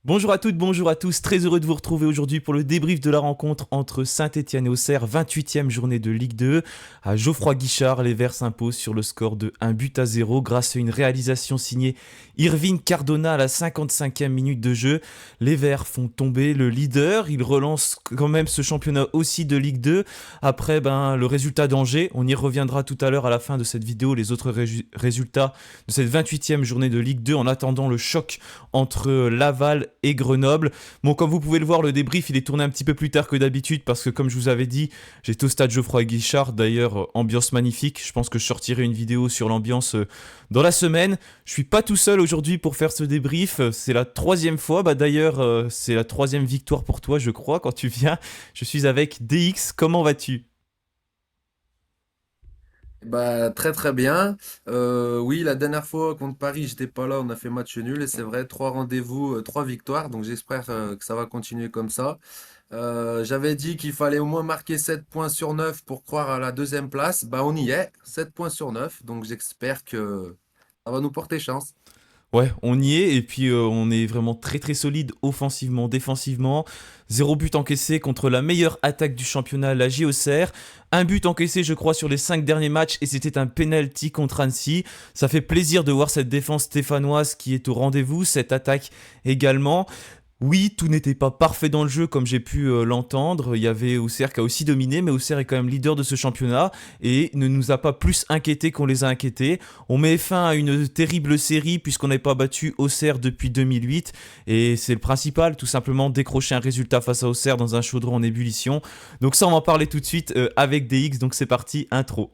Bonjour à toutes, bonjour à tous, très heureux de vous retrouver aujourd'hui pour le débrief de la rencontre entre Saint-Etienne et Auxerre, 28e journée de Ligue 2. À Geoffroy Guichard, les Verts s'imposent sur le score de 1 but à 0 grâce à une réalisation signée Irving Cardona à la 55e minute de jeu. Les Verts font tomber le leader, ils relancent quand même ce championnat aussi de Ligue 2 après le résultat d'Angers. On y reviendra tout à l'heure à la fin de cette vidéo, les autres résultats de cette 28e journée de Ligue 2 en attendant le choc entre Laval et Grenoble. Bon, comme vous pouvez le voir, le débrief, il est tourné un petit peu plus tard que d'habitude parce que, comme je vous avais dit, j'étais au stade Geoffroy Guichard. D'ailleurs, ambiance magnifique. Je pense que je sortirai une vidéo sur l'ambiance dans la semaine. Je suis pas tout seul aujourd'hui pour faire ce débrief. C'est la troisième fois. D'ailleurs, c'est la troisième victoire pour toi, je crois, quand tu viens. Je suis avec DX. Comment vas-tu? Bah, très très bien. Oui, la dernière fois contre Paris, j'étais pas là, on a fait match nul et c'est vrai, trois rendez-vous, trois victoires, donc j'espère que ça va continuer comme ça. J'avais dit qu'il fallait au moins marquer 7 points sur 9 pour croire à la deuxième place. Bah, on y est, 7 points sur 9, donc j'espère que ça va nous porter chance. Ouais, on y est et puis on est vraiment très très solide offensivement, défensivement. Zéro but encaissé contre la meilleure attaque du championnat, la JOCR. Un but encaissé, je crois, sur les 5 derniers matchs et c'était un penalty contre Annecy. Ça fait plaisir de voir cette défense stéphanoise qui est au rendez-vous, cette attaque également. Oui, tout n'était pas parfait dans le jeu comme j'ai pu l'entendre. Il y avait Auxerre qui a aussi dominé, mais Auxerre est quand même leader de ce championnat et ne nous a pas plus inquiétés qu'on les a inquiétés. On met fin à une terrible série puisqu'on n'avait pas battu Auxerre depuis 2008 et c'est le principal, tout simplement décrocher un résultat face à Auxerre dans un chaudron en ébullition. Donc ça, on va en parler tout de suite avec DX. Donc c'est parti, intro.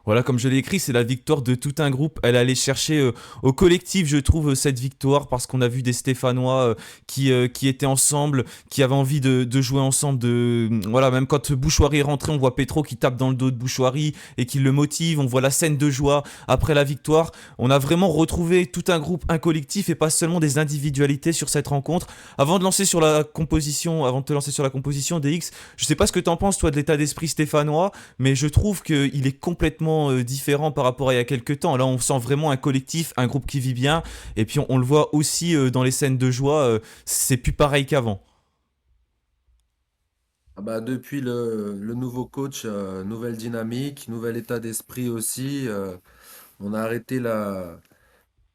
Voilà, comme je l'ai écrit, c'est la victoire de tout un groupe. Elle allait chercher au collectif, je trouve, cette victoire parce qu'on a vu des Stéphanois qui étaient ensemble, qui avaient envie de jouer ensemble. Voilà, même quand Bouchoirie est rentré, on voit Petro qui tape dans le dos de Bouchoirie et qui le motive. On voit la scène de joie après la victoire. On a vraiment retrouvé tout un groupe, un collectif et pas seulement des individualités sur cette rencontre. Avant de te lancer sur la composition DX, je sais pas ce que t'en penses, toi, de l'état d'esprit stéphanois, mais je trouve qu'il est complètement différent par rapport à il y a quelques temps. Là, on sent vraiment un collectif, un groupe qui vit bien, et puis on le voit aussi dans les scènes de joie, c'est plus pareil qu'avant. Ah bah, depuis le nouveau coach, nouvelle dynamique, nouvel état d'esprit aussi. On a arrêté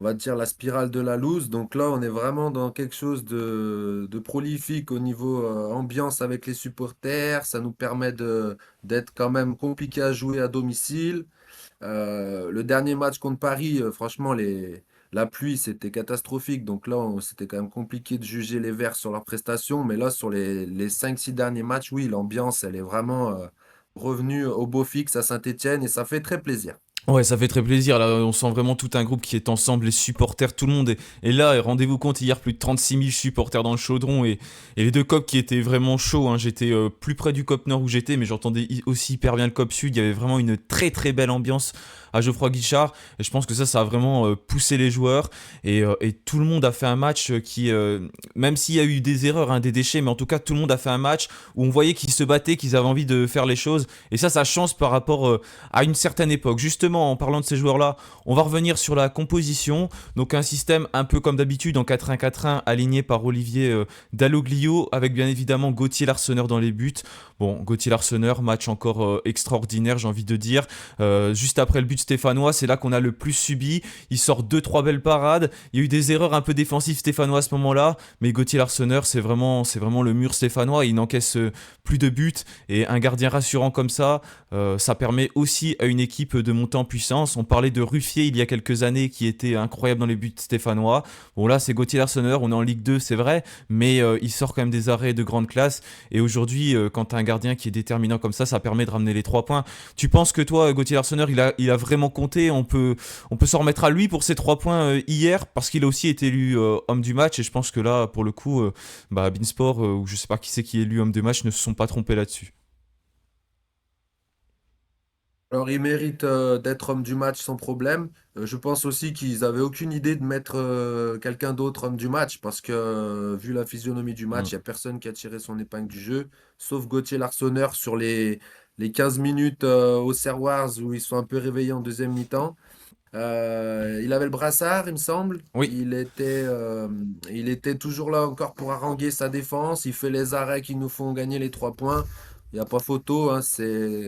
on va dire la spirale de la loose. Donc là, on est vraiment dans quelque chose de prolifique au niveau ambiance avec les supporters. Ça nous permet d'être quand même compliqué à jouer à domicile. Le dernier match contre Paris, franchement, la pluie, c'était catastrophique. Donc là, c'était quand même compliqué de juger les Verts sur leurs prestations. Mais là, sur les 5-6 derniers matchs, oui, l'ambiance, elle est vraiment revenue au beau fixe à Saint-Étienne et ça fait très plaisir. Ouais, ça fait très plaisir. Là, on sent vraiment tout un groupe qui est ensemble, les supporters, tout le monde est là. Et rendez-vous compte, hier, plus de 36 000 supporters dans le chaudron et les deux copes qui étaient vraiment chauds, hein. J'étais plus près du cop nord où j'étais, mais j'entendais aussi hyper bien le cop sud. Il y avait vraiment une très très belle ambiance à Geoffroy Guichard. Et je pense que ça a vraiment poussé les joueurs. Et tout le monde a fait un match même s'il y a eu des erreurs, hein, des déchets, mais en tout cas, tout le monde a fait un match où on voyait qu'ils se battaient, qu'ils avaient envie de faire les choses. Et ça change par rapport à une certaine époque. Justement, en parlant de ces joueurs-là, on va revenir sur la composition. Donc un système un peu comme d'habitude en 4-1-4-1 aligné par Olivier Dalloglio avec bien évidemment Gauthier Larsonneur dans les buts. Bon, Gauthier Larsonneur, match encore extraordinaire, j'ai envie de dire. Juste après le but stéphanois, c'est là qu'on a le plus subi. Il sort deux trois belles parades. Il y a eu des erreurs un peu défensives stéphanois à ce moment-là, mais Gauthier Larsonneur, c'est vraiment le mur stéphanois. Il n'encaisse plus de buts et un gardien rassurant comme ça permet aussi à une équipe de monter en puissance. On parlait de Ruffier il y a quelques années qui était incroyable dans les buts stéphanois. Bon là c'est Gauthier Larsonneur, on est en Ligue 2 c'est vrai, mais il sort quand même des arrêts de grande classe. Et aujourd'hui quand tu as un gardien qui est déterminant comme ça permet de ramener les 3 points. Tu penses que toi Gauthier Larsonneur il a vraiment compté, on peut s'en remettre à lui pour ces 3 points hier parce qu'il a aussi été élu homme du match et je pense que là pour le coup Beansport ou je sais pas qui c'est qui est élu homme du match ne se sont pas trompés là-dessus. Alors, il mérite d'être homme du match sans problème. Je pense aussi qu'ils avaient aucune idée de mettre quelqu'un d'autre homme du match parce que, vu la physionomie du match, il n'y a personne qui a tiré son épingle du jeu, sauf Gauthier Larsonneur sur les 15 minutes au Serroirs où ils sont un peu réveillés en deuxième mi-temps. Il avait le brassard, il me semble. Oui. Il était toujours là encore pour haranguer sa défense. Il fait les arrêts qui nous font gagner les 3 points. Il n'y a pas photo, hein,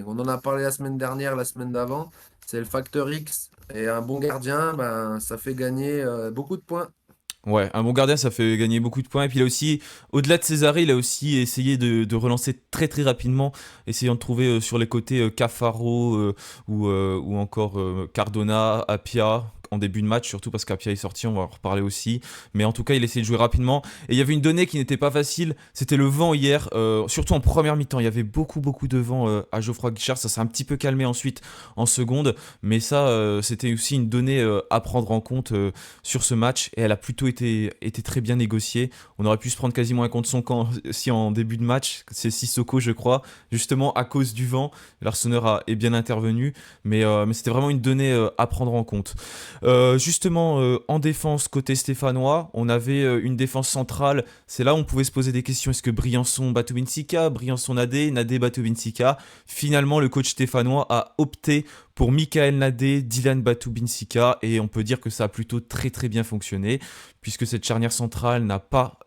on en a parlé la semaine dernière, la semaine d'avant. C'est le facteur X. Et un bon gardien, ben, ça fait gagner beaucoup de points. Ouais, un bon gardien, ça fait gagner beaucoup de points. Et puis il a aussi, au-delà de Césaré, il a aussi essayé de relancer très très rapidement, essayant de trouver sur les côtés Cafaro ou encore Cardona, Apia en début de match, surtout parce qu'Apia est sorti, on va en reparler aussi. Mais en tout cas, il essayait de jouer rapidement. Et il y avait une donnée qui n'était pas facile, c'était le vent hier, surtout en première mi-temps. Il y avait beaucoup beaucoup de vent à Geoffroy Guichard, ça s'est un petit peu calmé ensuite en seconde. Mais ça, c'était aussi une donnée à prendre en compte sur ce match et elle a plutôt été très bien négociée. On aurait pu se prendre quasiment un contre son camp si en début de match, c'est Sissoko je crois, justement à cause du vent, l'Arseneur est bien intervenu, mais c'était vraiment une donnée à prendre en compte. Justement en défense côté stéphanois, on avait une défense centrale, c'est là où on pouvait se poser des questions, est-ce que Briançon Batubinsika, Briançon Nadé, Nadé Batubinsika, finalement le coach stéphanois a opté pour Michael Nadé, Dylan Batubinsika et on peut dire que ça a plutôt très très bien fonctionné puisque cette charnière centrale n'a pas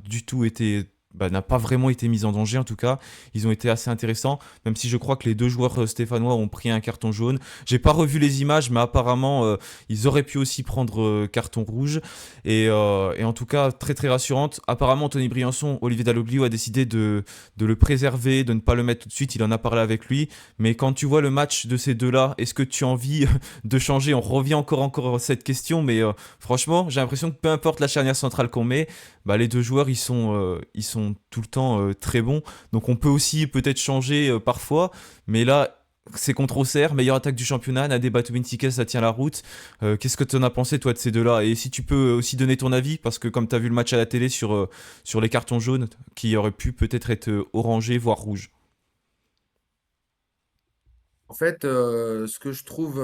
du tout été n'a pas vraiment été mise en danger en tout cas. Ils ont été assez intéressants, même si je crois que les deux joueurs stéphanois ont pris un carton jaune. J'ai pas revu les images, mais apparemment ils auraient pu aussi prendre carton rouge. Et en tout cas, très très rassurante. Apparemment, Anthony Briançon, Olivier Dalloglio a décidé de le préserver, de ne pas le mettre tout de suite. Il en a parlé avec lui. Mais quand tu vois le match de ces deux-là, est-ce que tu as envie de changer? On revient encore à cette question, mais franchement, j'ai l'impression que peu importe la charnière centrale qu'on met, bah, les deux joueurs ils sont tout le temps très bons. Donc on peut aussi peut-être changer parfois, mais là c'est contre Auxerre, meilleure attaque du championnat, Nadé Batubinsika ça tient la route. Qu'est-ce que tu en as pensé toi de ces deux-là? Et si tu peux aussi donner ton avis, parce que comme tu as vu le match à la télé sur les cartons jaunes, qui auraient pu peut-être être orangés, voire rouges. En fait, ce que je trouve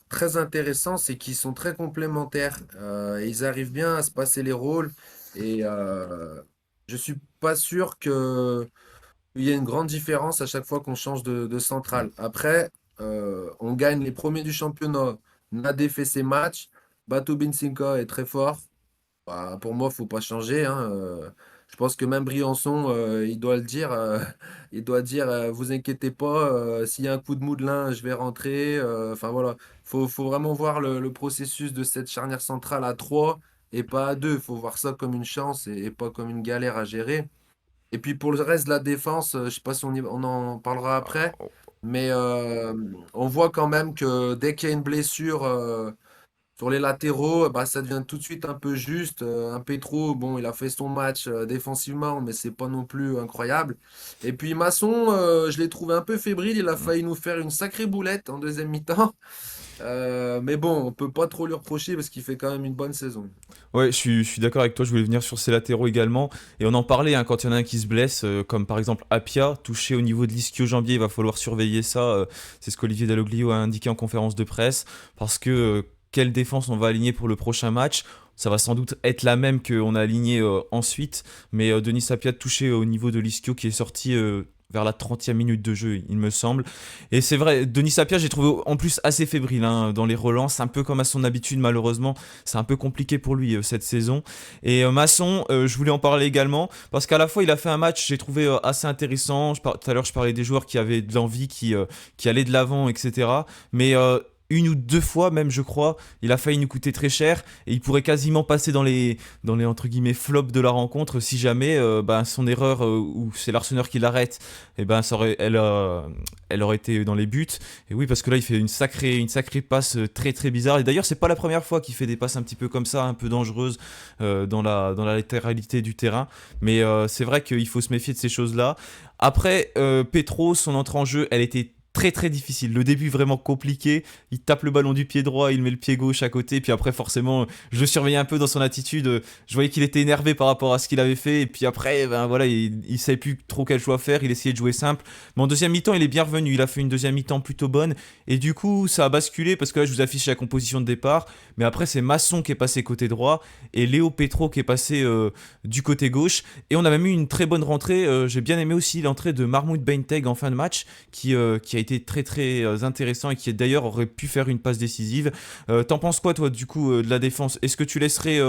très intéressant, c'est qu'ils sont très complémentaires. Et ils arrivent bien à se passer les rôles. Et je suis pas sûr qu'il y ait une grande différence à chaque fois qu'on change de centrale. Après, on gagne les premiers du championnat. Nadé fait ses matchs. Bato Binsinka est très fort. Bah, pour moi, faut pas changer, hein. Je pense que même Briançon, il doit le dire. Il doit dire, vous inquiétez pas, s'il y a un coup de mou de l'un, je vais rentrer. Enfin voilà, faut vraiment voir le processus de cette charnière centrale à 3 et pas à 2. Il faut voir ça comme une chance et pas comme une galère à gérer. Et puis pour le reste de la défense, je sais pas si on en parlera après, mais on voit quand même que dès qu'il y a une blessure. Sur les latéraux, bah, ça devient tout de suite un peu juste. Un Petro, bon, il a fait son match défensivement, mais c'est pas non plus incroyable. Et puis Masson, je l'ai trouvé un peu fébrile. Il a failli nous faire une sacrée boulette en deuxième mi-temps. Mais bon, on peut pas trop lui reprocher parce qu'il fait quand même une bonne saison. Ouais, je suis d'accord avec toi, je voulais venir sur ces latéraux également. Et on en parlait hein, quand il y en a un qui se blesse, comme par exemple Apia, touché au niveau de l'ischio-jambier, il va falloir surveiller ça. C'est ce qu'Olivier Dalloglio a indiqué en conférence de presse. Parce que quelle défense on va aligner pour le prochain match? Ça va sans doute être la même qu'on a alignée ensuite. Mais Denis Apia touché au niveau de l'ischio qui est sorti vers la 30e minute de jeu, il me semble. Et c'est vrai, Denis Sapia, j'ai trouvé en plus assez fébrile hein, dans les relances, un peu comme à son habitude, malheureusement. C'est un peu compliqué pour lui cette saison. Et Masson, je voulais en parler également, parce qu'à la fois, il a fait un match, j'ai trouvé assez intéressant. Tout à l'heure, je parlais des joueurs qui avaient de l'envie, qui allaient de l'avant, etc. Mais une ou deux fois même je crois il a failli nous coûter très cher et il pourrait quasiment passer dans les entre guillemets flops de la rencontre si jamais ben, son erreur ou c'est l'Arseneur qui l'arrête et ben elle aurait été dans les buts et oui parce que là il fait une sacrée passe très très bizarre et d'ailleurs c'est pas la première fois qu'il fait des passes un petit peu comme ça un peu dangereuses dans la latéralité du terrain mais c'est vrai qu'il faut se méfier de ces choses là après Petro son entrée en jeu elle était très très difficile. Le début vraiment compliqué, il tape le ballon du pied droit, il met le pied gauche à côté, puis après forcément je le surveillais un peu dans son attitude, je voyais qu'il était énervé par rapport à ce qu'il avait fait, et puis après ben voilà, il savait plus trop quel choix faire, il essayait de jouer simple, mais en deuxième mi-temps il est bien revenu, il a fait une deuxième mi-temps plutôt bonne, et du coup ça a basculé parce que là je vous affiche la composition de départ, mais après c'est Masson qui est passé côté droit, et Léo Petro qui est passé du côté gauche, et on a même eu une très bonne rentrée, j'ai bien aimé aussi l'entrée de Mahmoud Benteg en fin de match, qui a été très très intéressant et qui d'ailleurs aurait pu faire une passe décisive. T'en penses quoi toi du coup de la défense? Est-ce que tu laisserais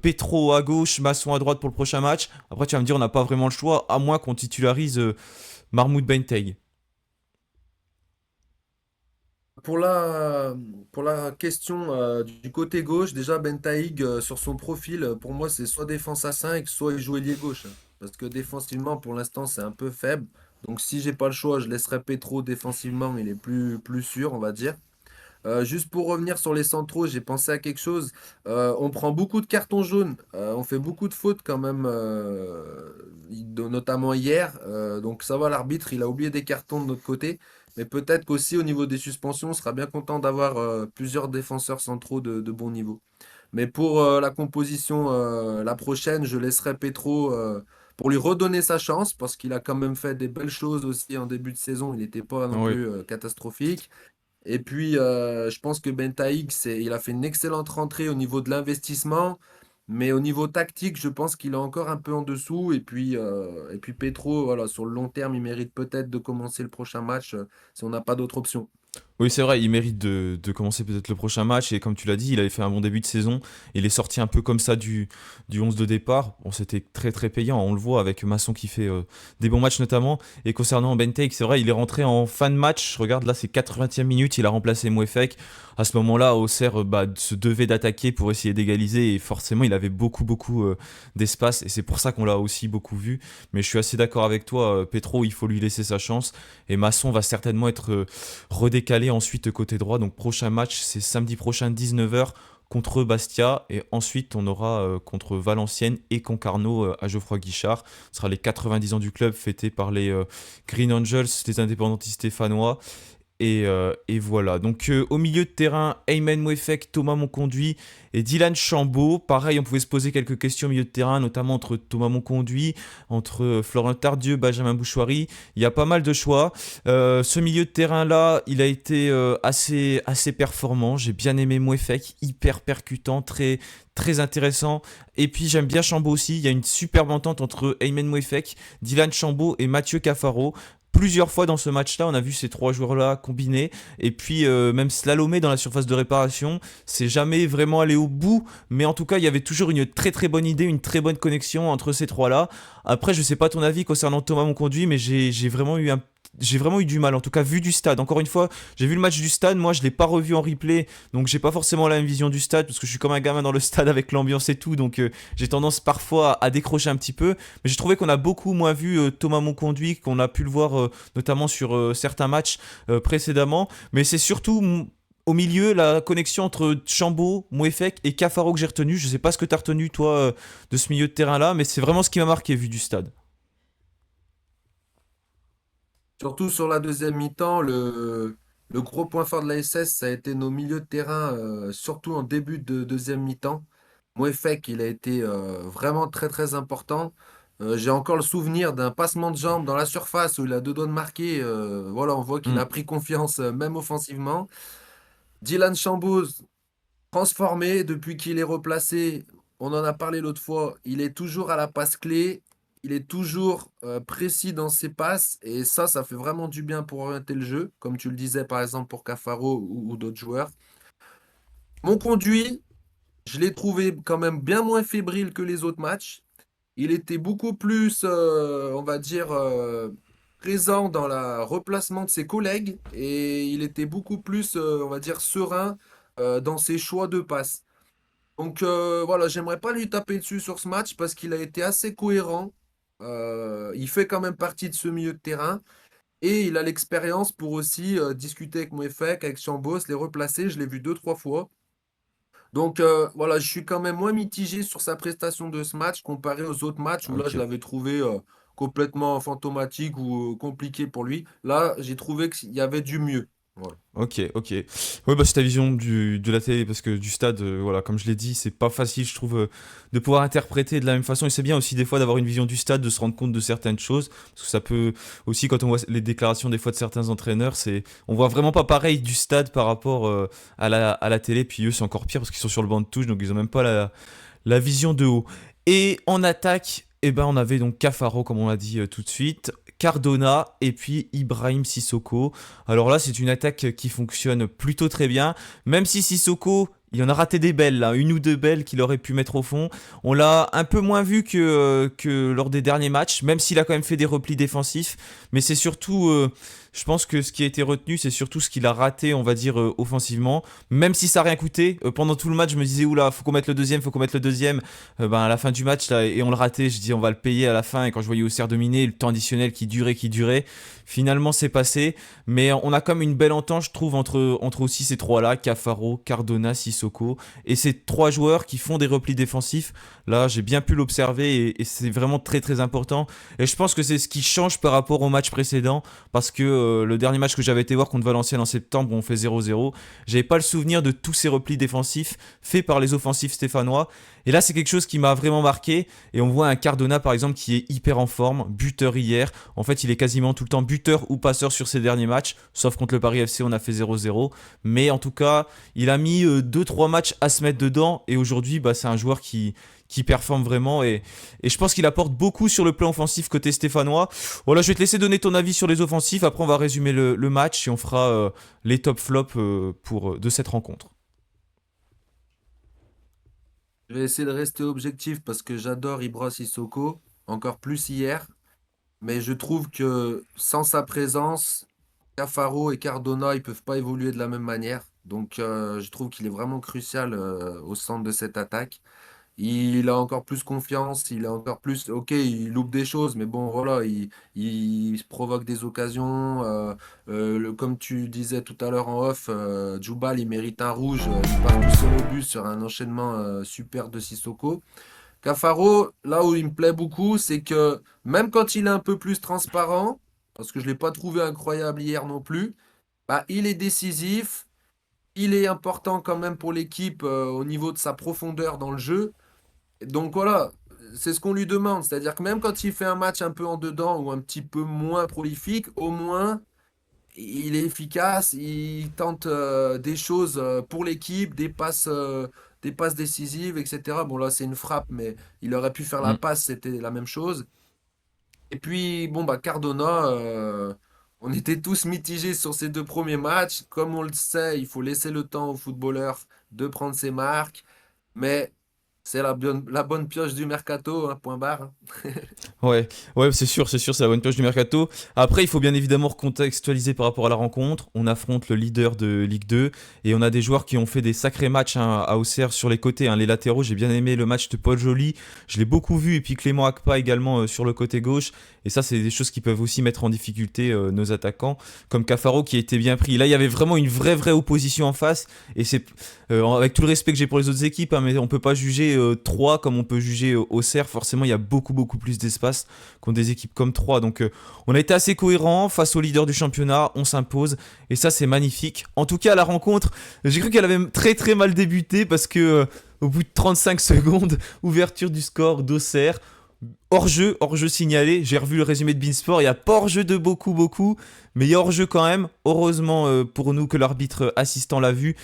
Petro à gauche, Masson à droite pour le prochain match? Après tu vas me dire on n'a pas vraiment le choix à moins qu'on titularise Mahmoud Benteg. Pour la, pour la question du côté gauche, déjà Bentaïg sur son profil, pour moi c'est soit défense à 5 soit il joue ailier gauche, hein. Parce que défensivement pour l'instant c'est un peu faible. Donc si j'ai pas le choix, je laisserai Petro défensivement, il est plus sûr, on va dire. Juste pour revenir sur les centraux, j'ai pensé à quelque chose. On prend beaucoup de cartons jaunes, on fait beaucoup de fautes quand même, notamment hier. Donc ça va, l'arbitre, il a oublié des cartons de notre côté. Mais peut-être qu'aussi au niveau des suspensions, on sera bien content d'avoir plusieurs défenseurs centraux de bon niveau. Mais pour la composition, la prochaine, je laisserai Petro pour lui redonner sa chance, parce qu'il a quand même fait des belles choses aussi en début de saison. Il n'était pas non Oui. plus catastrophique. Et puis, je pense que Bentaïg, il a fait une excellente rentrée au niveau de l'investissement, mais au niveau tactique, je pense qu'il est encore un peu en dessous. Et puis Petro, voilà, sur le long terme, il mérite peut-être de commencer le prochain match si on n'a pas d'autre option. Oui, c'est vrai, il mérite de commencer peut-être le prochain match. Et comme tu l'as dit, il avait fait un bon début de saison. Il est sorti un peu comme ça du 11 de départ. Bon, c'était très très payant. On le voit avec Masson qui fait des bons matchs notamment. Et concernant Benteke, c'est vrai, il est rentré en fin de match. Je regarde là, c'est 80e minute. Il a remplacé Mouefek. À ce moment-là, Auxerre se devait d'attaquer pour essayer d'égaliser. Et forcément, il avait beaucoup beaucoup d'espace. Et c'est pour ça qu'on l'a aussi beaucoup vu. Mais je suis assez d'accord avec toi. Petro, il faut lui laisser sa chance. Et Masson va certainement être redécalé ensuite côté droit. Donc prochain match, c'est samedi prochain 19h contre Bastia. Et ensuite, on aura contre Valenciennes et Concarneau à Geoffroy Guichard. Ce sera les 90 ans du club fêtés par les Green Angels, les indépendantistes stéphanois. Et voilà. Donc au milieu de terrain, Ayman Mouefek, Thomas Monconduit et Dylan Chambaud. Pareil, on pouvait se poser quelques questions au milieu de terrain, notamment entre Thomas Monconduit, entre Florent Tardieu, Benjamin Bouchoirie. Il y a pas mal de choix. Ce milieu de terrain-là, il a été assez performant. J'ai bien aimé Mouefek, hyper percutant, très, très intéressant. Et puis j'aime bien Chambaud aussi. Il y a une superbe entente entre Ayman Mouefek, Dylan Chambaud et Mathieu Cafaro. Plusieurs fois dans ce match-là, on a vu ces trois joueurs-là combinés. Et puis, même slalomer dans la surface de réparation, c'est jamais vraiment allé au bout. Mais en tout cas, il y avait toujours une très très bonne idée, une très bonne connexion entre ces trois-là. Après, je sais pas ton avis concernant Thomas Monconduit, mais j'ai vraiment eu du mal, en tout cas vu du stade. Encore une fois, j'ai vu le match du stade, moi je l'ai pas revu en replay, donc j'ai pas forcément la même vision du stade, parce que je suis comme un gamin dans le stade avec l'ambiance et tout, donc j'ai tendance parfois à décrocher un petit peu. Mais j'ai trouvé qu'on a beaucoup moins vu Thomas Monconduit, qu'on a pu le voir notamment sur certains matchs précédemment. Mais c'est surtout au milieu la connexion entre Chambaud, Mouefek et Cafaro que j'ai retenu. Je sais pas ce que tu as retenu toi de ce milieu de terrain là, mais c'est vraiment ce qui m'a marqué vu du stade. Surtout sur la deuxième mi-temps, le gros point fort de la SS, ça a été nos milieux de terrain, surtout en début de deuxième mi-temps. Mouefek, il a été vraiment très très important. J'ai encore le souvenir d'un passement de jambe dans la surface où il a deux doigts de marquer. Voilà, on voit qu'il Hmm. a pris confiance même offensivement. Dylan Chambouz, transformé depuis qu'il est replacé. On en a parlé l'autre fois. Il est toujours à la passe clé. Il est toujours précis dans ses passes. Et ça fait vraiment du bien pour orienter le jeu, comme tu le disais par exemple pour Cafaro ou d'autres joueurs. Mon conduit, je l'ai trouvé quand même bien moins fébrile que les autres matchs. Il était beaucoup plus, on va dire, présent dans le replacement de ses collègues et il était beaucoup plus, on va dire, serein dans ses choix de passe. Donc voilà, j'aimerais pas lui taper dessus sur ce match parce qu'il a été assez cohérent. Il fait quand même partie de ce milieu de terrain et il a l'expérience pour aussi discuter avec Mouefek, avec Chambos, les replacer. Je l'ai vu deux, trois fois. Donc voilà, je suis quand même moins mitigé sur sa prestation de ce match comparé aux autres matchs où là, je Ok. l'avais trouvé complètement fantomatique ou compliqué pour lui. Là, j'ai trouvé qu'il y avait du mieux. Voilà. Ok, ok. Ouais, bah c'est ta vision de la télé, parce que du stade, voilà, comme je l'ai dit, c'est pas facile, je trouve, de pouvoir interpréter de la même façon. Et c'est bien aussi des fois d'avoir une vision du stade, de se rendre compte de certaines choses, parce que ça peut aussi, quand on voit les déclarations des fois de certains entraîneurs, on voit vraiment pas pareil du stade par rapport à la télé. Puis eux, c'est encore pire parce qu'ils sont sur le banc de touche, donc ils ont même pas la vision de haut. Et en attaque, eh ben, on avait donc Cafaro, comme on l'a dit tout de suite, Cardona et puis Ibrahim Sissoko. Alors là, c'est une attaque qui fonctionne plutôt très bien, même si Sissoko, il en a raté des belles, là, une ou deux belles qu'il aurait pu mettre au fond. On l'a un peu moins vu que lors des derniers matchs, même s'il a quand même fait des replis défensifs. Mais c'est surtout, je pense que ce qui a été retenu, c'est surtout ce qu'il a raté, on va dire, offensivement. Même si ça n'a rien coûté, pendant tout le match, je me disais, oula, faut qu'on mette le deuxième, faut qu'on mette le deuxième. Ben, à la fin du match, là, et on le ratait, je dis, on va le payer à la fin. Et quand je voyais Auxerre dominer, le temps additionnel qui durait, finalement, c'est passé. Mais on a comme une belle entente, je trouve, entre aussi ces trois-là, Cafaro, Cardona, Sissoko. Et ces trois joueurs qui font des replis défensifs, là, j'ai bien pu l'observer et c'est vraiment très très important. Et je pense que c'est ce qui change par rapport au match précédent, parce que le dernier match que j'avais été voir contre Valenciennes en septembre, où on fait 0-0, j'avais pas le souvenir de tous ces replis défensifs faits par les offensifs stéphanois. Et là, c'est quelque chose qui m'a vraiment marqué. Et on voit un Cardona, par exemple, qui est hyper en forme, buteur hier. En fait, il est quasiment tout le temps buteur ou passeur sur ses derniers matchs, sauf contre le Paris FC, on a fait 0-0. Mais en tout cas, il a mis 2-3 matchs à se mettre dedans. Et aujourd'hui, bah, c'est un joueur qui performe vraiment. Et je pense qu'il apporte beaucoup sur le plan offensif côté stéphanois. Voilà, je vais te laisser donner ton avis sur les offensifs. Après, on va résumer le match et on fera les top flops de cette rencontre. Je vais essayer de rester objectif parce que j'adore Ibra Sissoko, encore plus hier. Mais je trouve que sans sa présence, Cafaro et Cardona, ils peuvent pas évoluer de la même manière. Donc, je trouve qu'il est vraiment crucial au centre de cette attaque. Il a encore plus confiance, il a encore plus. Ok, il loupe des choses, mais bon, voilà, il provoque des occasions. Comme tu disais tout à l'heure en off, Djoubal, il mérite un rouge. Il part tout seul au but sur un enchaînement super de Sissoko. Cafaro, là où il me plaît beaucoup, c'est que même quand il est un peu plus transparent, parce que je ne l'ai pas trouvé incroyable hier non plus, bah, il est décisif, il est important quand même pour l'équipe au niveau de sa profondeur dans le jeu. Donc voilà, c'est ce qu'on lui demande. C'est-à-dire que même quand il fait un match un peu en dedans ou un petit peu moins prolifique, au moins il est efficace, il tente des choses pour l'équipe, des passes décisives, etc. Bon là c'est une frappe, mais il aurait pu faire la Mm. passe, c'était la même chose. Et puis bon bah Cardona, on était tous mitigés sur ces deux premiers matchs. Comme on le sait, il faut laisser le temps aux footballeurs de prendre ses marques. Mais c'est la bonne pioche du mercato, hein, point barre. Hein. Ouais, ouais, c'est sûr, c'est la bonne pioche du mercato. Après, il faut bien évidemment recontextualiser par rapport à la rencontre. On affronte le leader de Ligue 2 et on a des joueurs qui ont fait des sacrés matchs hein, à Auxerre sur les côtés. Hein. Les latéraux, j'ai bien aimé le match de Paul Joly, je l'ai beaucoup vu, et puis Clément Akpa également sur le côté gauche. Et ça, c'est des choses qui peuvent aussi mettre en difficulté nos attaquants, comme Cafaro qui a été bien pris. Là, il y avait vraiment une vraie opposition en face. Et c'est avec tout le respect que j'ai pour les autres équipes, hein, mais on peut pas juger 3 comme on peut juger Auxerre. Forcément, il y a beaucoup plus d'espace contre des équipes comme 3. Donc, on a été assez cohérent face au leader du championnat. On s'impose. Et ça, c'est magnifique. En tout cas, la rencontre, j'ai cru qu'elle avait très mal débuté parce que au bout de 35 secondes, ouverture du score d'Auxerre. Hors-jeu signalé. J'ai revu le résumé de Beansport. Il n'y a pas hors-jeu de beaucoup, mais il y a hors-jeu quand même. Heureusement pour nous que l'arbitre assistant l'a vu.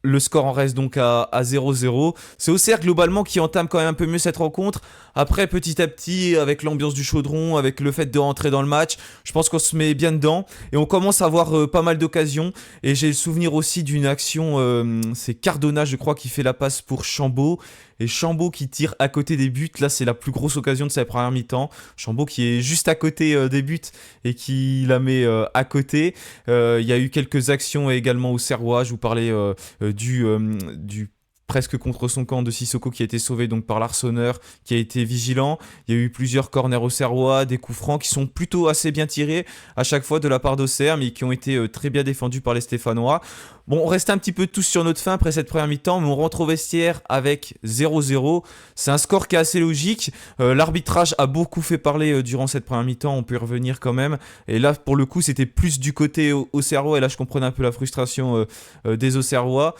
Le score en reste donc à 0-0. C'est Auxerre globalement qui entame quand même un peu mieux cette rencontre. Après, petit à petit, avec l'ambiance du chaudron, avec le fait de rentrer dans le match, je pense qu'on se met bien dedans. Et on commence à avoir pas mal d'occasions. Et j'ai le souvenir aussi d'une action, c'est Cardona, je crois, qui fait la passe pour Chambaud. Et Chambaud qui tire à côté des buts. Là, c'est la plus grosse occasion de sa première mi-temps. Chambaud qui est juste à côté des buts et qui la met à côté. Il y a eu quelques actions également au Serrois. Je vous parlais du presque contre son camp de Sissoko qui a été sauvé donc par l'Arseneur qui a été vigilant. Il y a eu plusieurs corners auxerrois, des coups francs qui sont plutôt assez bien tirés à chaque fois de la part d'Auxerre, mais qui ont été très bien défendus par les Stéphanois. Bon, on restait un petit peu tous sur notre faim après cette première mi-temps, mais on rentre au vestiaire avec 0-0. C'est un score qui est assez logique. L'arbitrage a beaucoup fait parler durant cette première mi-temps, on peut y revenir quand même. Et là, pour le coup, c'était plus du côté auxerrois, et là, je comprenais un peu la frustration des Auxerrois.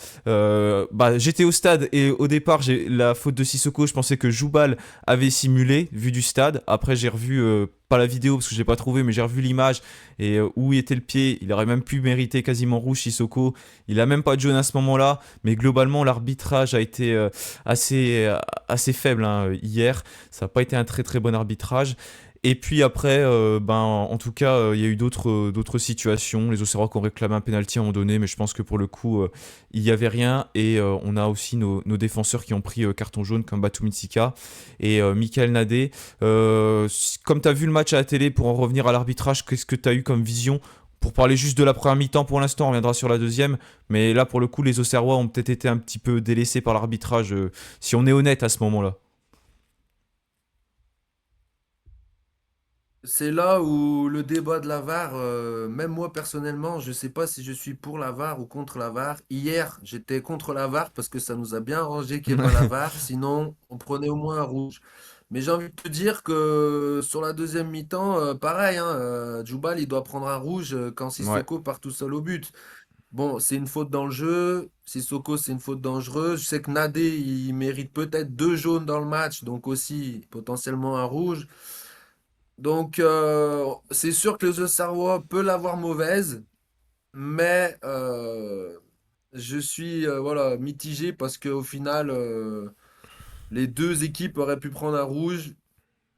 J'étais au stade, et au départ, j'ai la faute de Sissoko, je pensais que Joubal avait simulé, vu du stade. Après, j'ai revu... pas la vidéo parce que je l'ai pas trouvé, mais j'ai revu l'image et où était le pied. Il aurait même pu mériter quasiment rouge Sissoko. Il a même pas de jaune à ce moment-là, mais globalement l'arbitrage a été assez faible hier. Ça n'a pas été un très très bon arbitrage. Et puis après, en tout cas, il y a eu d'autres situations. Les Auxerrois qui ont réclamé un pénalty à un moment donné, mais je pense que pour le coup, il n'y avait rien. Et on a aussi nos défenseurs qui ont pris carton jaune, comme Batou Mitsika et Michael Nadé. Comme tu as vu le match à la télé, pour en revenir à l'arbitrage, qu'est-ce que tu as eu comme vision pour parler juste de la première mi-temps pour l'instant, on reviendra sur la deuxième. Mais là, pour le coup, les Auxerrois ont peut-être été un petit peu délaissés par l'arbitrage, si on est honnête à ce moment-là. C'est là où le débat de la VAR, même moi personnellement, je ne sais pas si je suis pour la VAR ou contre la VAR. Hier, j'étais contre la VAR parce que ça nous a bien arrangé qu'il n'y ait pas la VAR, sinon on prenait au moins un rouge. Mais j'ai envie de te dire que sur la deuxième mi-temps, pareil, hein, Djoubal, il doit prendre un rouge quand Ouais. Sissoko part tout seul au but. Bon, c'est une faute dans le jeu. Sissoko, c'est une faute dangereuse. Je sais que Nadé, il mérite peut-être deux jaunes dans le match, donc aussi potentiellement un rouge. Donc, c'est sûr que les Auxerrois peuvent l'avoir mauvaise, mais je suis voilà, mitigé parce qu'au final, les deux équipes auraient pu prendre un rouge.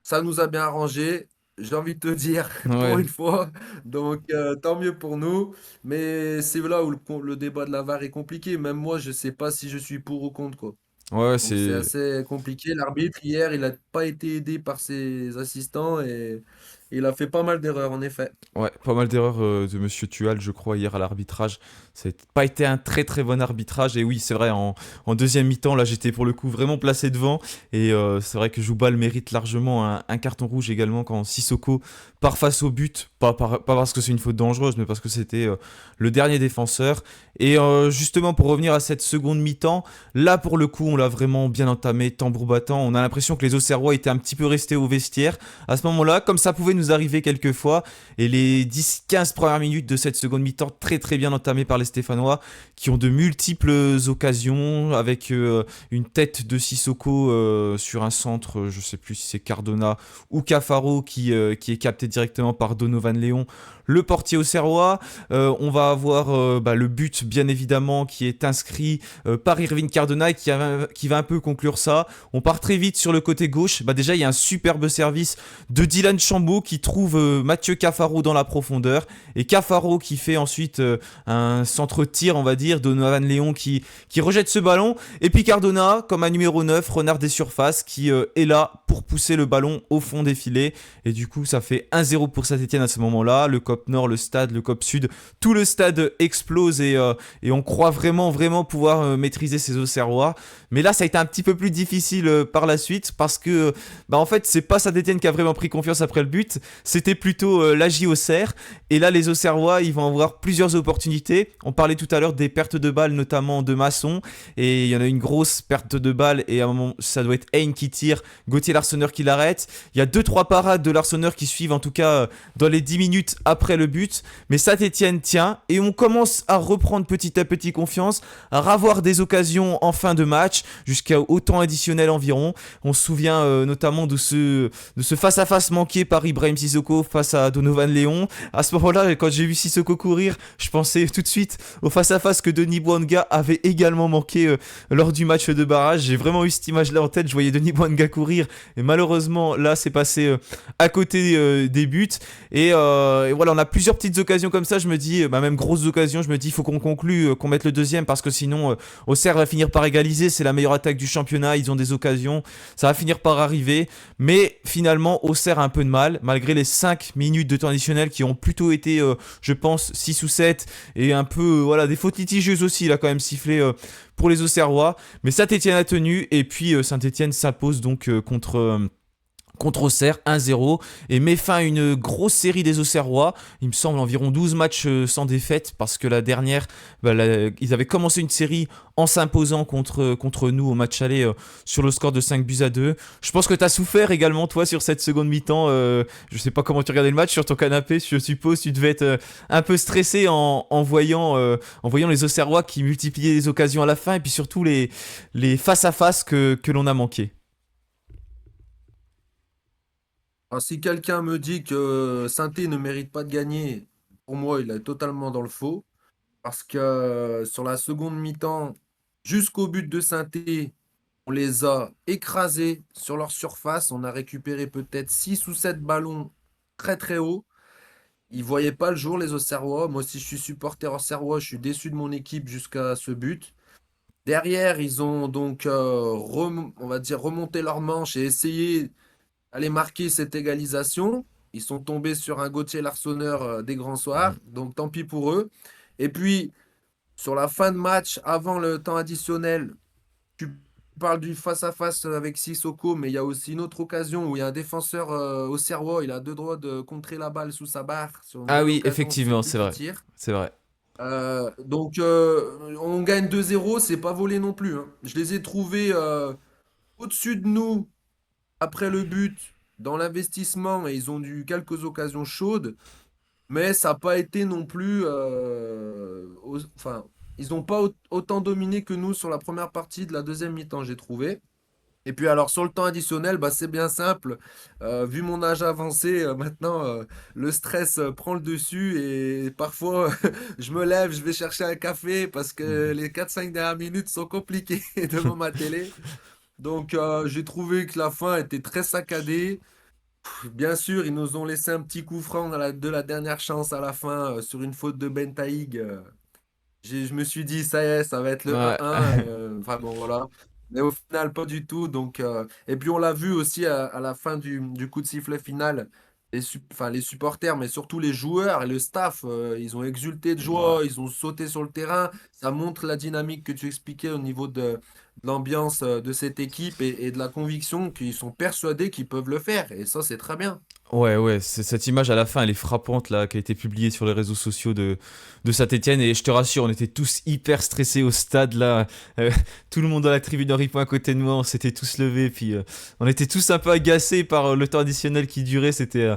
Ça nous a bien arrangé, j'ai envie de te dire, pour Ouais. une fois. Donc, tant mieux pour nous. Mais c'est là où le débat de la VAR est compliqué. Même moi, je ne sais pas si je suis pour ou contre, quoi. Ouais, Donc, c'est c'est assez compliqué. L'arbitre, hier, il n'a pas été aidé par ses assistants et il a fait pas mal d'erreurs, en effet. Ouais, pas mal d'erreurs de Monsieur Tual, je crois, hier à l'arbitrage. Ça n'a pas été un très très bon arbitrage. Et oui, c'est vrai, en deuxième mi-temps, là, j'étais pour le coup vraiment placé devant. Et c'est vrai que Joubal mérite largement un carton rouge également quand Sissoko part face au but. Pas parce que c'est une faute dangereuse, mais parce que c'était le dernier défenseur. Et justement, pour revenir à cette seconde mi-temps, là, pour le coup, on l'a vraiment bien entamé, tambour battant. On a l'impression que les Auxerrois étaient un petit peu restés au vestiaire à ce moment-là, comme ça pouvait nous arriver quelquefois. Et les 10-15 premières minutes de cette seconde mi-temps, très très bien entamées par les Stéphanois, qui ont de multiples occasions, avec une tête de Sissoko sur un centre, je sais plus si c'est Cardona ou Cafaro qui est capté directement par Donovan Léon, le portier auxerrois. On va avoir le but, bien évidemment, qui est inscrit par Irving Cardona et qui va un peu conclure ça. On part très vite sur le côté gauche. Déjà, il y a un superbe service de Dylan Chambaud qui trouve Mathieu Cafaro dans la profondeur. Et Cafaro qui fait ensuite un centre-tir, on va dire. Donovan Léon qui rejette ce ballon. Et puis Cardona, comme un numéro 9, renard des surfaces, qui est là pour pousser le ballon au fond des filets. Et du coup, ça fait 1-0 pour Saint-Etienne à ce moment-là. Le COP Nord, le stade, le COP Sud, tout le stade explose et on croit vraiment, vraiment pouvoir maîtriser ces Auxerrois. Mais là, ça a été un petit peu plus difficile par la suite parce que, en fait, c'est pas Saint-Etienne qui a vraiment pris confiance après le but. C'était plutôt l'AJ Auxerre. Et là, les Auxerrois, ils vont avoir plusieurs opportunités. On parlait tout à l'heure des pertes de balles, notamment de Masson. Et il y en a une grosse perte de balles. Et à un moment, ça doit être Hein qui tire, Gauthier Larsonneur qui l'arrête. Il y a 2-3 parades de Larsonneur qui suivent, en tout cas, dans les 10 minutes après le but. Mais Saint-Etienne tient. Et on commence à reprendre petit à petit confiance, à avoir des occasions en fin de match, jusqu'à autant additionnel environ. On se souvient notamment de ce face-à-face manqué par Ibrahim Sissoko face à Donovan Léon. À ce moment-là, quand j'ai vu Sissoko courir, je pensais tout de suite au face-à-face que Denis Bouanga avait également manqué lors du match de barrage. J'ai vraiment eu cette image-là en tête. Je voyais Denis Bouanga courir. Et malheureusement, là, c'est passé à côté des buts. Et voilà, on a plusieurs petites occasions comme ça. Je me dis, même grosses occasions, je me dis, il faut qu'on conclue, qu'on mette le deuxième parce que sinon, Auxerre va finir par égaliser. C'est la meilleure attaque du championnat. Ils ont des occasions. Ça va finir par arriver. Mais finalement, Auxerre a un peu de mal, malgré les 5 minutes de temps additionnel qui ont plutôt été, je pense, 6 ou 7. Et un peu, voilà, des fautes litigieuses aussi. Il a quand même sifflé pour les Auxerrois. Mais Saint-Etienne a tenu et puis Saint-Etienne s'impose donc contre Auxerre 1-0 et met fin à une grosse série des Auxerrois. Il me semble environ 12 matchs sans défaite parce que la dernière, ils avaient commencé une série en s'imposant contre nous au match aller sur le score de 5-2. Je pense que tu as souffert également toi sur cette seconde mi-temps. Je sais pas comment tu regardais le match sur ton canapé, je suppose tu devais être un peu stressé en voyant les Auxerrois qui multipliaient les occasions à la fin et puis surtout les face-à-face que l'on a manqué. Alors, si quelqu'un me dit que Saint-Étienne ne mérite pas de gagner, pour moi, il est totalement dans le faux. Parce que sur la seconde mi-temps, jusqu'au but de Saint-Étienne, on les a écrasés sur leur surface. On a récupéré peut-être 6 ou 7 ballons très très haut. Ils ne voyaient pas le jour, les Auxerrois. Moi, si je suis supporter Auxerrois, je suis déçu de mon équipe jusqu'à ce but. Derrière, ils ont donc, on va dire, remonté leur manche et essayé d'aller marquer cette égalisation. Ils sont tombés sur un Gauthier Larsonneur des grands soirs, donc tant pis pour eux. Et puis, sur la fin de match, avant le temps additionnel, tu parles du face-à-face avec Sissoko, mais il y a aussi une autre occasion où il y a un défenseur au Serrois, il a deux droits de contrer la balle sous sa barre sur une Ah belle oui, occasion, c'est effectivement, lui c'est qui vrai. tire. C'est vrai. Donc on gagne 2-0, c'est pas volé non plus, hein. Je les ai trouvés au-dessus de nous après le but dans l'investissement et ils ont eu quelques occasions chaudes. Mais ça n'a pas été non plus. Enfin, ils n'ont pas autant dominé que nous sur la première partie de la deuxième mi-temps, j'ai trouvé. Et puis alors sur le temps additionnel, bah, c'est bien simple. Vu mon âge avancé, maintenant le stress prend le dessus et parfois je me lève, je vais chercher un café parce que les 4-5 dernières minutes sont compliquées devant ma télé. Donc j'ai trouvé que la fin était très saccadée. Bien sûr, ils nous ont laissé un petit coup franc de la dernière chance à la fin sur une faute de Bentaïg. Je me suis dit, ça y est, ça va être le Ouais. 1-1. Enfin bon, voilà. Mais au final, pas du tout. Donc, et puis on l'a vu aussi à la fin du coup de sifflet final. Enfin, les supporters, mais surtout les joueurs et le staff, ils ont exulté de Ouais. joie, ils ont sauté sur le terrain. Ça montre la dynamique que tu expliquais au niveau de l'ambiance de cette équipe et de la conviction qu'ils sont persuadés qu'ils peuvent le faire. Et ça, c'est très bien. Ouais, ouais, cette image à la fin, elle est frappante là, qui a été publiée sur les réseaux sociaux de Saint-Etienne. Et je te rassure, on était tous hyper stressés au stade là. Tout le monde dans la tribune Henri Point à côté de moi, on s'était tous levés. Puis on était tous un peu agacés par le temps additionnel qui durait. C'était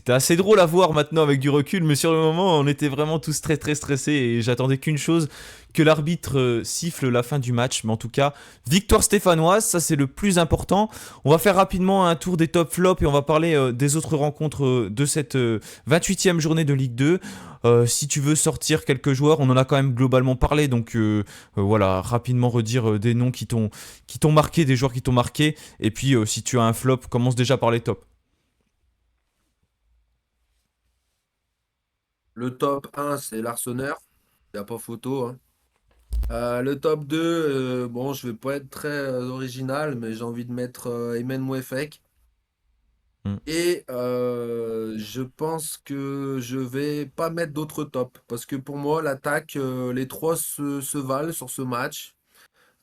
assez drôle à voir maintenant avec du recul. Mais sur le moment, on était vraiment tous très très stressés. Et j'attendais qu'une chose, que l'arbitre siffle la fin du match. Mais en tout cas, victoire stéphanoise, ça c'est le plus important. On va faire rapidement un tour des top flops et on va parler des autres rencontres de cette 28e journée de Ligue 2. Si tu veux sortir quelques joueurs, on en a quand même globalement parlé, donc voilà, rapidement redire des noms qui t'ont marqué, des joueurs qui t'ont marqué, et puis si tu as un flop, commence déjà par les tops. Le top 1, c'est l'Arseneur. Il n'y a pas photo, hein. Le top 2, bon, je vais pas être très original, mais j'ai envie de mettre Emen Mouefek. Hmm. Et je pense que je vais pas mettre d'autres tops. Parce que pour moi, l'attaque, les trois se valent sur ce match.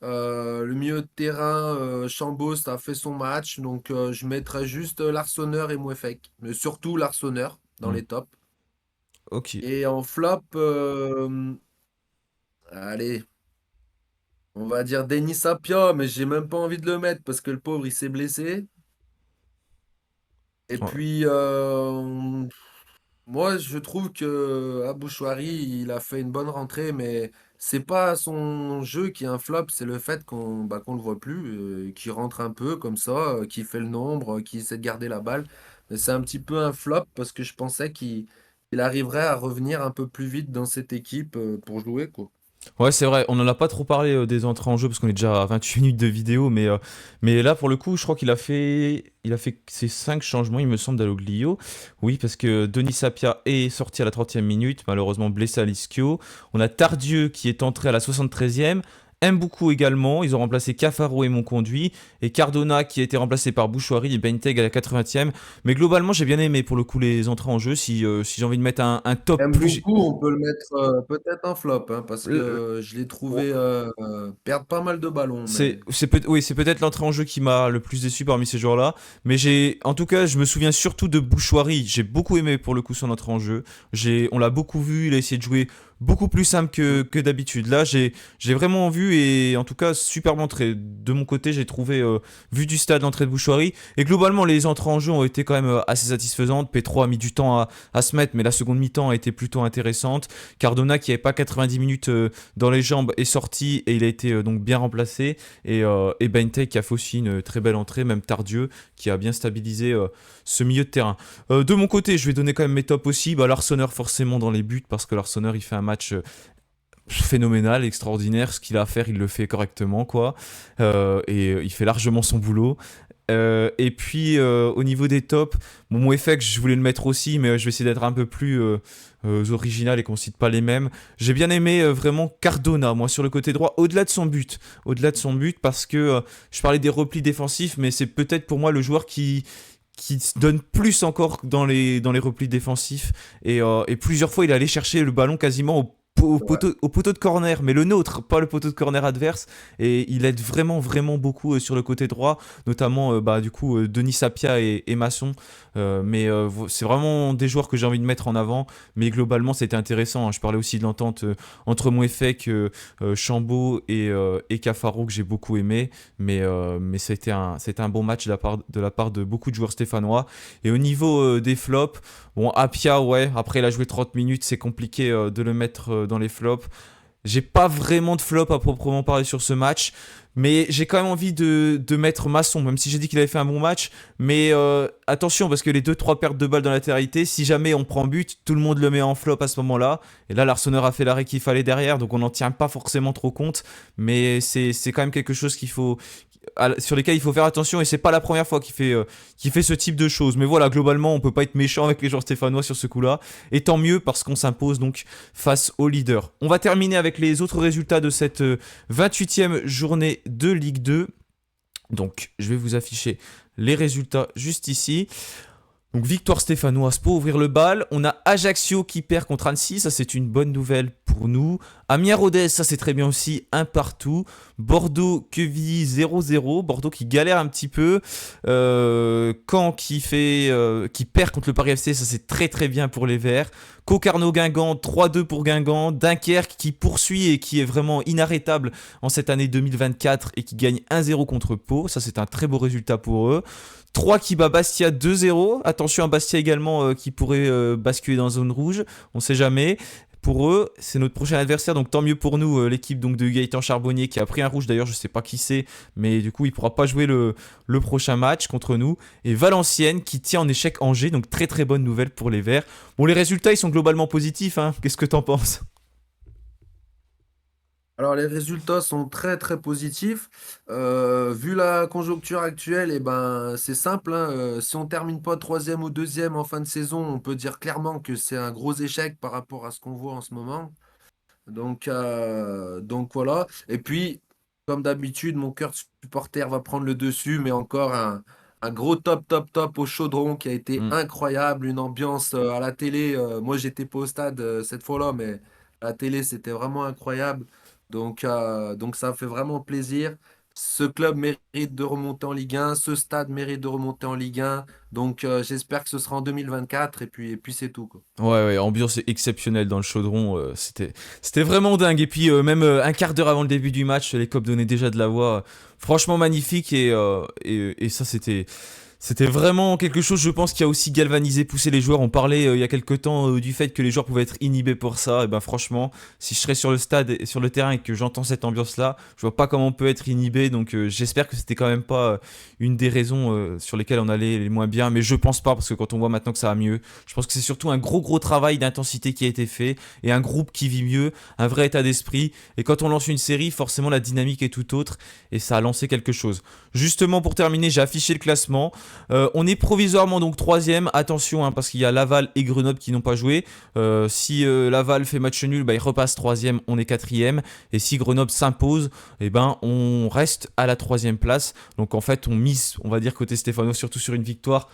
Le milieu de terrain, Chambos a fait son match. Donc je mettrai juste l'Arseneur et Mouefek. Mais surtout l'Arseneur dans Hmm. les tops. Ok. Et en flop, allez, on va dire Denis Sapia, mais j'ai même pas envie de le mettre parce que le pauvre il s'est blessé. Et Ouais. puis moi je trouve que Abouchouari il a fait une bonne rentrée, mais c'est pas son jeu qui est un flop, c'est le fait qu'on le voit plus, qu'il rentre un peu comme ça, qu'il fait le nombre, qu'il essaie de garder la balle. Mais c'est un petit peu un flop parce que je pensais qu'il arriverait à revenir un peu plus vite dans cette équipe pour jouer, quoi. Ouais, c'est vrai, on n'en a pas trop parlé des entrées en jeu parce qu'on est déjà à 28 minutes de vidéo, mais là pour le coup, je crois qu'il a fait ses 5 changements, il me semble, d'Aloglio. Oui, parce que Denis Sapia est sorti à la 30e minute, malheureusement blessé à l'ischio. On a Tardieu qui est entré à la 73e. aime beaucoup également. Ils ont remplacé Cafaro et Monconduit. Et Cardona qui a été remplacé par Bouchouari et Benteg à la 80e. Mais globalement, j'ai bien aimé pour le coup les entrées en jeu. Si j'ai envie de mettre un top J'aime plus. beaucoup, on peut le mettre peut-être en flop, hein, parce que je l'ai trouvé perdre pas mal de ballons. Mais Oui, c'est peut-être l'entrée en jeu qui m'a le plus déçu parmi ces joueurs-là. Mais en tout cas, je me souviens surtout de Bouchouari. J'ai beaucoup aimé pour le coup son entrée en jeu. On l'a beaucoup vu. Il a essayé de jouer beaucoup plus simple que d'habitude. Là, j'ai vraiment vu et en tout cas, superbe entrée. De mon côté, j'ai trouvé, vu du stade, l'entrée de Bouchouari. Et globalement, les entrées en jeu ont été quand même assez satisfaisantes. Petro a mis du temps à se mettre, mais la seconde mi-temps a été plutôt intéressante. Cardona, qui n'avait pas 90 minutes dans les jambes, est sorti et il a été donc bien remplacé. Et Benteke qui a fait aussi une très belle entrée, même Tardieu qui a bien stabilisé ce milieu de terrain. De mon côté, je vais donner quand même mes tops aussi. Larsonneur forcément dans les buts parce que Larsonneur il fait un match phénoménal, extraordinaire. Ce qu'il a à faire, il le fait correctement quoi. Il fait largement son boulot. Et puis au niveau des tops, mon FX je voulais le mettre aussi, mais je vais essayer d'être un peu plus original et qu'on cite pas les mêmes. J'ai bien aimé vraiment Cardona, moi sur le côté droit, au-delà de son but, parce que je parlais des replis défensifs, mais c'est peut-être pour moi le joueur qui se donne plus encore dans les replis défensifs. Et plusieurs fois, il allait chercher le ballon quasiment ouais. au poteau de corner, mais le nôtre, pas le poteau de corner adverse. Et il aide vraiment, vraiment beaucoup sur le côté droit, notamment du coup Denis Sapia et Masson. C'est vraiment des joueurs que j'ai envie de mettre en avant. Mais globalement, c'était intéressant, hein. Je parlais aussi de l'entente entre Mouefek, Chambaud et Cafaro que j'ai beaucoup aimé. Mais c'était un bon match de la part de beaucoup de joueurs stéphanois. Et au niveau des flops, bon, Apia, ouais, après il a joué 30 minutes, c'est compliqué de le mettre dans les flops. J'ai pas vraiment de flop à proprement parler sur ce match, mais j'ai quand même envie de mettre Masson, même si j'ai dit qu'il avait fait un bon match. Mais attention, parce que les 2-3 pertes de balles dans la latéralité, si jamais on prend but, tout le monde le met en flop à ce moment-là. Et là, l'Arseneur a fait l'arrêt qu'il fallait derrière, donc on n'en tient pas forcément trop compte. Mais c'est quand même quelque chose sur lesquels il faut faire attention, et c'est pas la première fois qu'il fait ce type de choses. Mais voilà, globalement, on peut pas être méchant avec les joueurs stéphanois sur ce coup-là, et tant mieux parce qu'on s'impose donc face au leader. On va terminer avec les autres résultats de cette 28e journée de Ligue 2. Donc, je vais vous afficher les résultats juste ici. Donc victoire stéphanoise pour ouvrir le bal. On a Ajaccio qui perd contre Annecy, ça c'est une bonne nouvelle pour nous. Amiens-Rodez, ça c'est très bien aussi, un partout. Bordeaux-Quevilly 0-0, Bordeaux qui galère un petit peu. Caen qui perd contre le Paris FC, ça c'est très très bien pour les Verts. Concarneau-Guingamp 3-2 pour Guingamp. Dunkerque qui poursuit et qui est vraiment inarrêtable en cette année 2024 et qui gagne 1-0 contre Pau, ça c'est un très beau résultat pour eux. 3 qui bat Bastia 2-0. Attention à Bastia également qui pourrait basculer dans la zone rouge. On sait jamais. Pour eux, c'est notre prochain adversaire, donc tant mieux pour nous, l'équipe donc de Gaëtan Charbonnier qui a pris un rouge d'ailleurs, je sais pas qui c'est, mais du coup il pourra pas jouer le prochain match contre nous. Et Valenciennes qui tient en échec Angers, donc très très bonne nouvelle pour les Verts. Bon, les résultats ils sont globalement positifs, hein. Qu'est-ce que t'en penses? Alors les résultats sont très très positifs. Vu la conjoncture actuelle, eh ben, c'est simple, hein. Si on termine pas troisième ou deuxième en fin de saison, on peut dire clairement que c'est un gros échec par rapport à ce qu'on voit en ce moment. Donc voilà. Et puis, comme d'habitude, mon cœur de supporter va prendre le dessus, mais encore un gros top, top, top au Chaudron qui a été Hmm. incroyable. Une ambiance à la télé. Moi, j'étais pas au stade cette fois-là, mais à la télé, c'était vraiment incroyable. Donc ça fait vraiment plaisir. Ce club mérite de remonter en Ligue 1, ce stade mérite de remonter en Ligue 1. Donc j'espère que ce sera en 2024 et puis c'est tout, quoi. Ouais, ouais, ambiance exceptionnelle dans le chaudron, c'était vraiment dingue. Et puis même un quart d'heure avant le début du match, les copes donnaient déjà de la voix. Franchement magnifique et ça c'était vraiment quelque chose, je pense, qui a aussi galvanisé, poussé les joueurs. On parlait il y a quelques temps du fait que les joueurs pouvaient être inhibés pour ça. Et ben franchement, si je serais sur le stade et sur le terrain et que j'entends cette ambiance-là, je vois pas comment on peut être inhibé. Donc j'espère que c'était quand même pas une des raisons sur lesquelles on allait les moins bien. Mais je pense pas parce que quand on voit maintenant que ça va mieux, je pense que c'est surtout un gros gros travail d'intensité qui a été fait et un groupe qui vit mieux, un vrai état d'esprit. Et quand on lance une série, forcément la dynamique est tout autre et ça a lancé quelque chose. Justement pour terminer, j'ai affiché le classement. On est provisoirement donc troisième. Attention, hein, parce qu'il y a Laval et Grenoble qui n'ont pas joué. Si Laval fait match nul, bah, il repasse troisième, on est quatrième. Et si Grenoble s'impose, eh ben, on reste à la troisième place. Donc en fait, on mise, on va dire côté Stéphano, surtout sur une victoire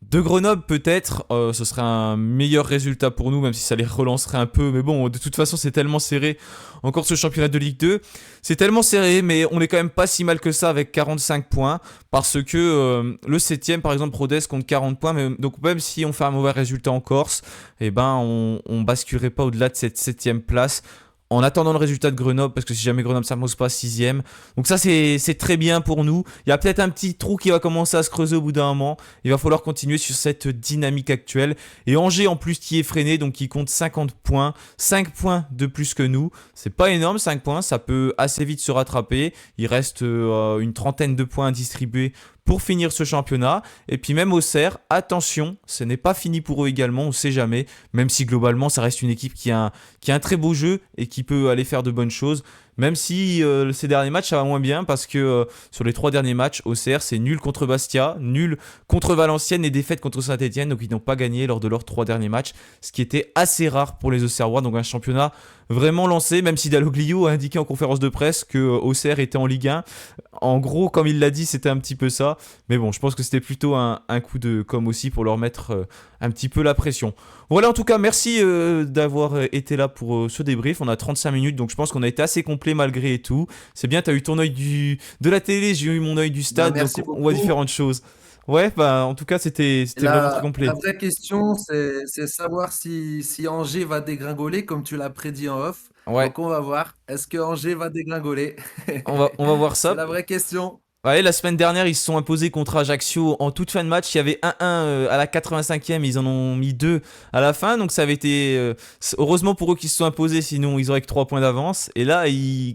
de Grenoble peut-être, ce serait un meilleur résultat pour nous, même si ça les relancerait un peu. Mais bon, de toute façon, c'est tellement serré. Encore ce championnat de Ligue 2, c'est tellement serré, mais on est quand même pas si mal que ça avec 45 points. Parce que le 7ème, par exemple, Rodez compte 40 points. Mais, donc même si on fait un mauvais résultat en Corse, eh ben, on basculerait pas au-delà de cette 7ème place. En attendant le résultat de Grenoble, parce que si jamais Grenoble ne s'impose pas, 6ème. Donc ça, c'est très bien pour nous. Il y a peut-être un petit trou qui va commencer à se creuser au bout d'un moment. Il va falloir continuer sur cette dynamique actuelle. Et Angers, en plus, qui est freiné, donc qui compte 50 points. 5 points de plus que nous. C'est pas énorme, 5 points. Ça peut assez vite se rattraper. Il reste une trentaine de points à distribuer pour finir ce championnat. Et puis même Auxerre, attention, ce n'est pas fini pour eux également, on ne sait jamais, même si globalement ça reste une équipe qui a un très beau jeu et qui peut aller faire de bonnes choses. Même si ces derniers matchs ça va moins bien parce que sur les 3 derniers matchs, Auxerre c'est nul contre Bastia, nul contre Valenciennes et défaite contre Saint-Etienne, donc ils n'ont pas gagné lors de leurs 3 derniers matchs, ce qui était assez rare pour les Auxerrois, donc un championnat vraiment lancé, même si Dalloglio a indiqué en conférence de presse que Auxerre était en Ligue 1. En gros, comme il l'a dit, c'était un petit peu ça. Mais bon, je pense que c'était plutôt un coup de com' aussi pour leur mettre un petit peu la pression. Voilà, en tout cas, merci d'avoir été là pour ce débrief. On a 35 minutes, donc je pense qu'on a été assez complet malgré tout. C'est bien, tu as eu ton œil de la télé, j'ai eu mon œil du Ben, stade, donc merci on voit beaucoup. différentes choses. Ouais, bah en tout cas, Et c'était vraiment très la complet. vraie question, c'est savoir si Angers va dégringoler, comme tu l'as prédit en off. Ouais, Donc on va voir. Est-ce que Angers va dégringoler? on va voir C'est ça. la vraie question. Ouais, la semaine dernière, ils se sont imposés contre Ajaccio en toute fin de match. Il y avait 1-1 à la 85e, ils en ont mis 2 à la fin. Donc ça avait été heureusement pour eux qu'ils se sont imposés, sinon ils auraient que 3 points d'avance. Et là,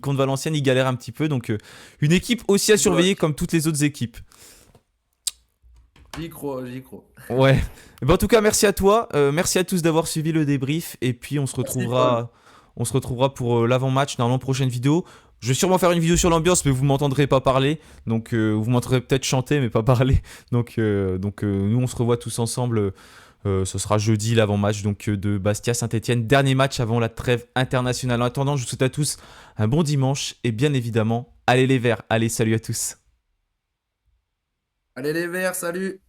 contre Valenciennes, ils galèrent un petit peu. Donc une équipe aussi à surveiller Bloc. comme toutes les autres équipes. J'y crois, j'y crois. Ouais. Eh ben, en tout cas, merci à toi. Merci à tous d'avoir suivi le débrief. Et puis Merci, Paul. on se retrouvera pour l'avant-match dans la prochaine vidéo. Je vais sûrement faire une vidéo sur l'ambiance, mais vous m'entendrez pas parler. Donc vous m'entendrez peut-être chanter, mais pas parler. Donc nous, on se revoit tous ensemble. Ce sera jeudi l'avant-match donc de Bastia Saint-Etienne. Dernier match avant la trêve internationale. En attendant, je vous souhaite à tous un bon dimanche. Et bien évidemment, allez les Verts. Allez, salut à tous. Allez les Verts, salut!